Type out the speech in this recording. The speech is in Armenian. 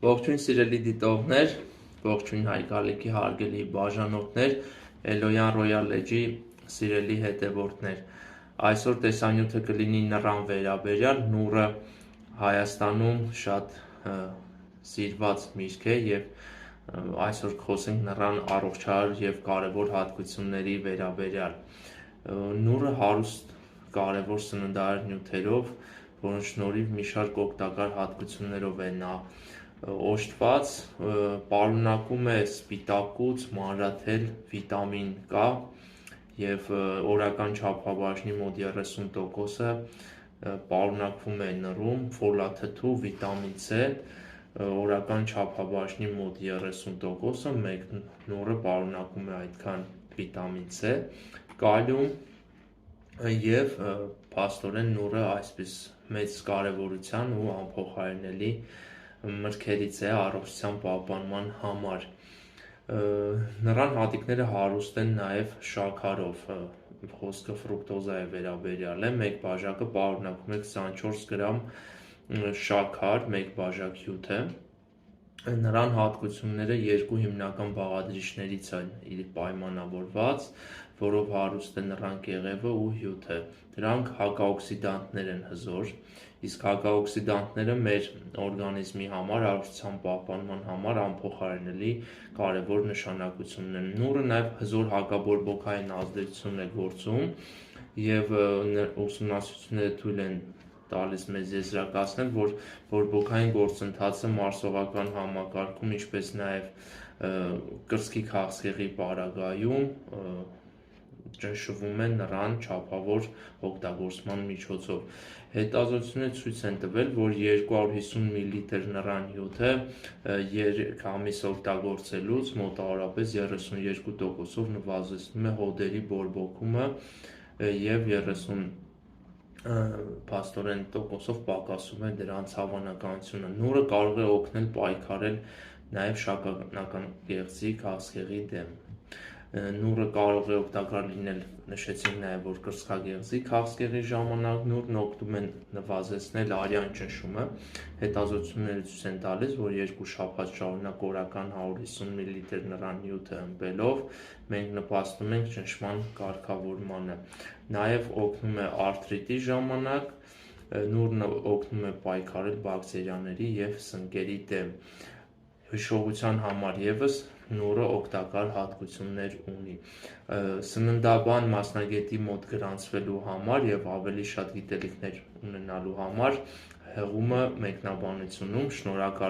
Ողջույն սիրելի դիտողներ, ողջույն հայկալիքի հարգելի բաժանորդներ, Էլոյան Royal Edge-ի սիրելի հետևորդներ։ Այսօր տեսանյութը կլինի նռան վերաբերյալ, նուռը Հայաստանում շատ սիրված միրգ է եւ այսօր կխոսենք նռան առողջարար եւ կարեւոր հատկությունների վերաբերյալ։ Նուռը հարուստ կարեւոր սննդարար նյութերով, որոնց շնորհիվ մի շարք օգտակար հատկություններով է նա օժտված, պարունակում է սպիտակուց, մանրաթել, վիտամին K եւ օրական չափաբաժնի մոտ 30%-ը պարունակվում է նռում, ֆոլաթթու, վիտամին C, օրական չափաբաժնի մոտ 30%-ը մեկ նուռը պարունակում է այդքան վիտամին C, կալիում եւ փաստորեն նուռը այսպես մեծ կարեւորության ու անփոխարինելի մրգերից է առողջության պահպանման համար։ Նռան հատիկները հարուստ են նաև շաքարով, խոսքը ֆրուկտոզայի վերաբերյալ է, մեկ բաժակը պարունակում է 24 գրամ շաքար, մեկ բաժակ հյութ է։ Նռան հատկությունները երկու հիմնական բաղադրիչներից են պայմանավորված, որով հարուստ է նռան կեղևը ու հյութը։ Դրանք հակաօքսիդանտներ են հզոր, իսկ հակաօքսիդանտները մեր օրգանիզմի համար առողջության պահպանման համար անփոխարինելի կարևոր նշանակություն ունեն։ Նուռը նաև հզոր հակաբորբոքային ազդեցություն է գործում եւ ուսումնասիրությունները թույլ են տալիս մեզ եզրակացնել, որ բորբոքային գործընթացը մարսողական համակարգում, ինչպես նաև կրծքի քաղցկեղի պարագայում ճնշվում է նռան չափավոր օգտագործման միջոցով։ Հետազոտությունները ցույց են տվել, որ 250 մլ նռան հյութը 3 ամիս օգտագործելուց մոտավորապես 32%-ով նվազեցնում է հոդերի բորբոքումը եւ 30 փաստորեն տոկոսով պակասում է դրանց հավանականությունը։ Նուռը կարող է օգնել պայքարել նաև շագանական գեղձի քաղցկեղի դեմ։ Նուռը կարող է օգտակար լինել, նշեցինք նաև, որ կրծքագեղձի քաղցկեղի ժամանակ նուռն օգնում է նվազեցնել արյան ճնշումը։ Հետազոտությունները ցույց են տալիս, որ 2 շաբաթ շարունակ օրական 150 մլ նռան հյութը ըմպելով մենք նպաստում ենք ճնշման կարգավորմանը։ Նաև օգնում է արթրիտի ժամանակ, նուռն օգնում է պայքարել բակտերիաների եւ սնկերի դեմ։ Հիշողության համար եւս նուռը օգտակար հատկություններ ունի։ Սննդաբան մասնագետի մոտ գրանցվելու համար եւ ավելի շատ գիտելիքներ ունենալու համար հղումը մեկնաբանությունում շնորհակալ